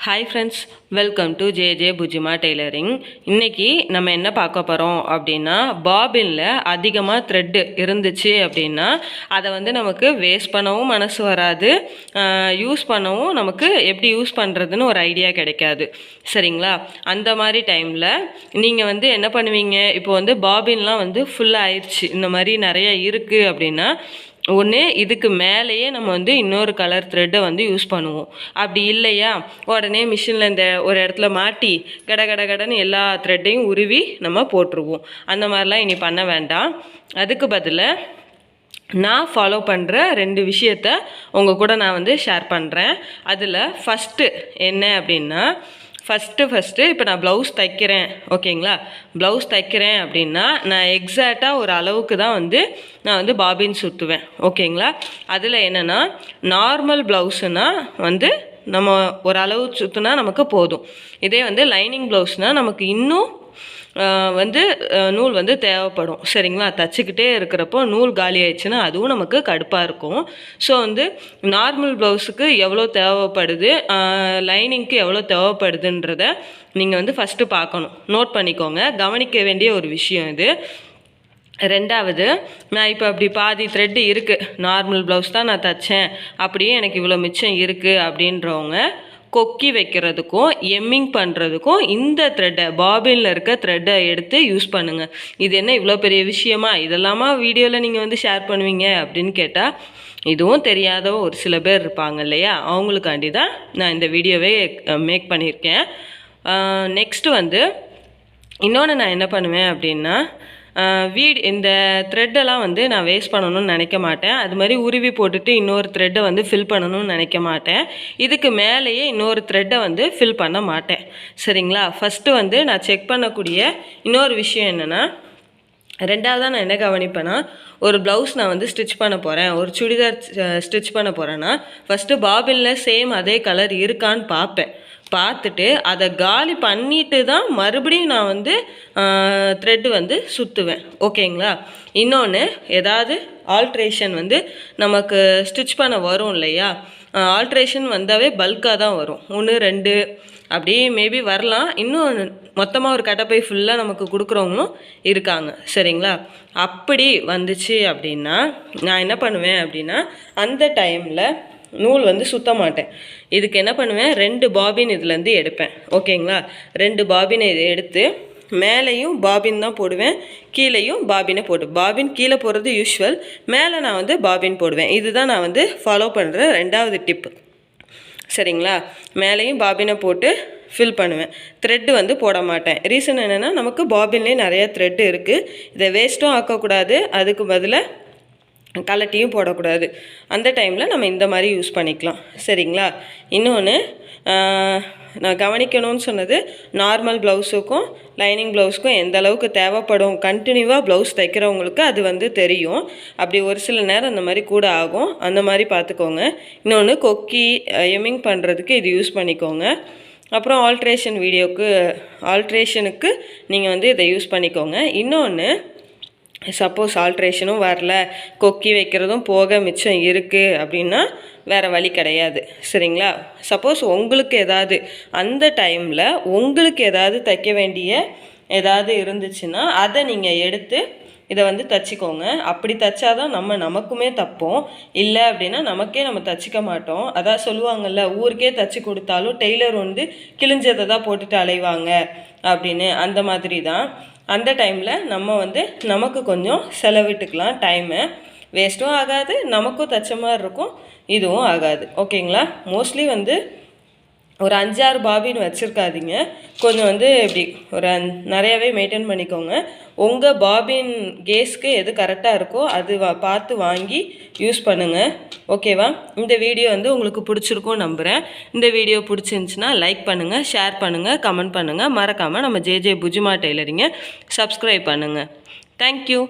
Hi friends, welcome to J புஜிமா tailoring. இன்றைக்கி நம்ம என்ன பார்க்க போகிறோம் அப்படின்னா, பாபினில் அதிகமாக த்ரெட்டு இருந்துச்சு அப்படின்னா அதை நமக்கு வேஸ்ட் பண்ணவும் மனசு வராது, யூஸ் பண்ணவும் நமக்கு எப்படி யூஸ் பண்ணுறதுன்னு ஒரு ஐடியா கிடைக்காது. சரிங்களா? அந்த மாதிரி டைமில் நீங்கள் என்ன பண்ணுவீங்க, இப்போ பாபின்லாம் ஃபுல்லாக ஆயிடுச்சு, இந்த மாதிரி நிறைய இருக்குது அப்படின்னா ஒன்று இதுக்கு மேலேயே நம்ம இன்னொரு கலர் த்ரெட்டை யூஸ் பண்ணுவோம். அப்படி இல்லையா, உடனே மிஷினில் இந்த ஒரு இடத்துல மாட்டி கடன்னு எல்லா த்ரெட்டையும் உருவி நம்ம போட்டுருவோம். அந்த மாதிரிலாம் இனி பண்ண வேண்டாம். அதுக்கு பதிலாக நான் ஃபாலோ பண்ணுற 2 விஷயத்த உங்கள் கூட நான் ஷேர் பண்ணுறேன். அதில் ஃபஸ்ட்டு என்ன அப்படின்னா, ஃபஸ்ட்டு இப்போ நான் ப்ளவுஸ் தைக்கிறேன், ஓகேங்களா? ப்ளவுஸ் தைக்கிறேன் அப்படின்னா நான் எக்ஸாக்டாக ஒரு அளவுக்கு தான் நான் பாபின் சுற்றுவேன், ஓகேங்களா? அதில் என்னென்னா, நார்மல் ப்ளவுஸுனால் நம்ம ஒரு அளவு சுற்றுனா நமக்கு போதும். இதே லைனிங் ப்ளவுஸ்னால் நமக்கு இன்னும் நூல் தேவைப்படும். சரிங்களா? தச்சுக்கிட்டே இருக்கிறப்போ நூல் காலி ஆயிடுச்சுன்னா அதுவும் நமக்கு கடுப்பாக இருக்கும். ஸோ நார்மல் ப்ளவுஸுக்கு எவ்வளோ தேவைப்படுது, லைனிங்க்கு எவ்வளோ தேவைப்படுதுன்றத நீங்கள் ஃபஸ்ட்டு பார்க்கணும், நோட் பண்ணிக்கோங்க. கவனிக்க வேண்டிய ஒரு விஷயம் இது. ரெண்டாவது, நான் இப்போ அப்படி பாதி த்ரெட்டு இருக்குது, நார்மல் ப்ளவுஸ் தான் நான் தைச்சேன், அப்படியே எனக்கு இவ்வளோ மிச்சம் இருக்குது அப்படின்றவங்க கொக்கி வைக்கிறதுக்கும் எம்மிங் பண்ணுறதுக்கும் இந்த த்ரெட்டை, பாபினில் இருக்க த்ரெட்டை எடுத்து யூஸ் பண்ணுங்கள். இது என்ன இவ்வளோ பெரிய விஷயமா, இதெல்லாமா வீடியோவில் நீங்கள் ஷேர் பண்ணுவீங்க அப்படின்னு கேட்டால், இதுவும் தெரியாத ஒரு சில பேர் இருப்பாங்க இல்லையா, அவங்களுக்காண்டி தான் நான் இந்த வீடியோவே மேக் பண்ணியிருக்கேன். நெக்ஸ்ட்டு இன்னொன்று நான் என்ன பண்ணுவேன் அப்படின்னா, இந்த த்ரெட்டெல்லாம் நான் வேஸ்ட் பண்ணணும்னு நினைக்க மாட்டேன். அது மாதிரி உருவி போட்டுட்டு இன்னொரு த்ரெட்டை ஃபில் பண்ணணும்னு நினைக்க மாட்டேன். இதுக்கு மேலேயே இன்னொரு த்ரெட்டை ஃபில் பண்ண மாட்டேன். சரிங்களா? ஃபஸ்ட்டு நான் செக் பண்ணக்கூடிய இன்னொரு விஷயம் என்னென்னா, ரெண்டாவதாக நான் என்ன கவனிப்பேன்னா, ஒரு ப்ளவுஸ் நான் ஸ்டிச் பண்ண போகிறேன், ஒரு சுடிதார் ஸ்டிச் பண்ண போகிறேன்னா ஃபஸ்ட்டு பாபினில் சேம் அதே கலர் இருக்கான்னு பார்ப்பேன். பார்த்துட்டு அதை காலி பண்ணிட்டு தான் மறுபடியும் நான் த்ரெட்டு சுற்றுவேன், ஓகேங்களா? இன்னொன்று, ஏதாவது ஆல்ட்ரேஷன் நமக்கு ஸ்டிச் பண்ண வரும் இல்லையா, ஆல்ட்ரேஷன் வந்தாவே பல்காக தான் வரும். 1 2 அப்படியே மேபி வரலாம். இன்னும் மொத்தமாக ஒரு கட்டப்பை ஃபுல்லாக நமக்கு கொடுக்குறவங்களும் இருக்காங்க. சரிங்களா? அப்படி வந்துச்சு அப்படின்னா நான் என்ன பண்ணுவேன் அப்படின்னா, அந்த டைமில் நூல் சுற்ற மாட்டேன். இதுக்கு என்ன பண்ணுவேன், 2 பாபின் இதுலேருந்து எடுப்பேன், ஓகேங்களா? 2 பாபினை இதை எடுத்து மேலேயும் பாபின் தான் போடுவேன், கீழேயும் பாபினை பாபின் கீழே போடுறது யூஷுவல், மேலே நான் பாபின் போடுவேன். இதுதான் நான் ஃபாலோ பண்ணுற 2வது டிப்பு. சரிங்களா? மேலேயும் பாபினை போட்டு ஃபில் பண்ணுவேன். த்ரெட்டு போட மாட்டேன். ரீசன் என்னென்னா, நமக்கு பாபின்லேயே நிறைய த்ரெட்டு இருக்குது, இதை வேஸ்ட்டும் ஆக்கக்கூடாது, அதுக்கு பதிலாக கலட்டியும் போடக்கூடாது. அந்த டைமில் நம்ம இந்த மாதிரி யூஸ் பண்ணிக்கலாம். சரிங்களா? இன்னொன்று நான் கவனிக்கணும்னு சொன்னது, நார்மல் ப்ளவுஸுக்கும் லைனிங் ப்ளவுஸுக்கும் எந்த அளவுக்கு தேவைப்படும், கண்டினியூவாக ப்ளவுஸ் தைக்கிறவங்களுக்கு அது தெரியும். அப்படி ஒரு சில நேரம் அந்த மாதிரி கூட ஆகும், அந்த மாதிரி பார்த்துக்கோங்க. இன்னொன்று, கொக்கி எம்மிங் பண்ணுறதுக்கு இது யூஸ் பண்ணிக்கோங்க. அப்புறம் ஆல்ட்ரேஷனுக்கு நீங்கள் இதை யூஸ் பண்ணிக்கோங்க. இன்னொன்று, சப்போஸ் ஆல்ட்ரேஷனும் வரல, கொக்கி வைக்கிறதும் போக மிச்சம் இருக்குது அப்படின்னா வேறு வழி கிடையாது. சரிங்களா? சப்போஸ் உங்களுக்கு ஏதாவது அந்த டைமில் உங்களுக்கு ஏதாவது தைக்க வேண்டிய ஏதாவது இருந்துச்சுன்னா அதை நீங்கள் எடுத்து இதை தச்சுக்கோங்க. அப்படி தைச்சாதான் நமக்குமே தப்போம். இல்லை அப்படின்னா நமக்கே நம்ம தச்சுக்க மாட்டோம். அதான் சொல்லுவாங்கள்ல, ஊருக்கே தச்சு கொடுத்தாலும் டெய்லர் கிழிஞ்சதை தான் போட்டுட்டு அலைவாங்க அப்படின்னு. அந்த மாதிரி தான் அந்த டைமில் நம்ம நமக்கு கொஞ்சம் செலவிட்டுக்கலாம். டைமு வேஸ்ட்டும் ஆகாது, நமக்கும் தச்ச மாதிரி இருக்கும், இதுவும் ஆகாது, ஓகேங்களா? மோஸ்ட்லி ஒரு 5-6 பாபின் வச்சுருக்காதீங்க. கொஞ்சம் இப்படி ஒரு நிறையாவே மெயின்டைன் பண்ணிக்கோங்க. உங்கள் பாபின் கேஸ்க்கு எது கரெக்டாக இருக்கோ அது பார்த்து வாங்கி யூஸ் பண்ணுங்கள், ஓகேவா? இந்த வீடியோ உங்களுக்கு பிடிச்சிருக்கும் நம்புகிறேன். இந்த வீடியோ பிடிச்சிருந்துச்சின்னா லைக் பண்ணுங்கள், ஷேர் பண்ணுங்கள், கமெண்ட் பண்ணுங்கள். மறக்காமல் நம்ம ஜே புஜிமா டெய்லரிங்கை சப்ஸ்கிரைப் பண்ணுங்கள். தேங்க்யூ.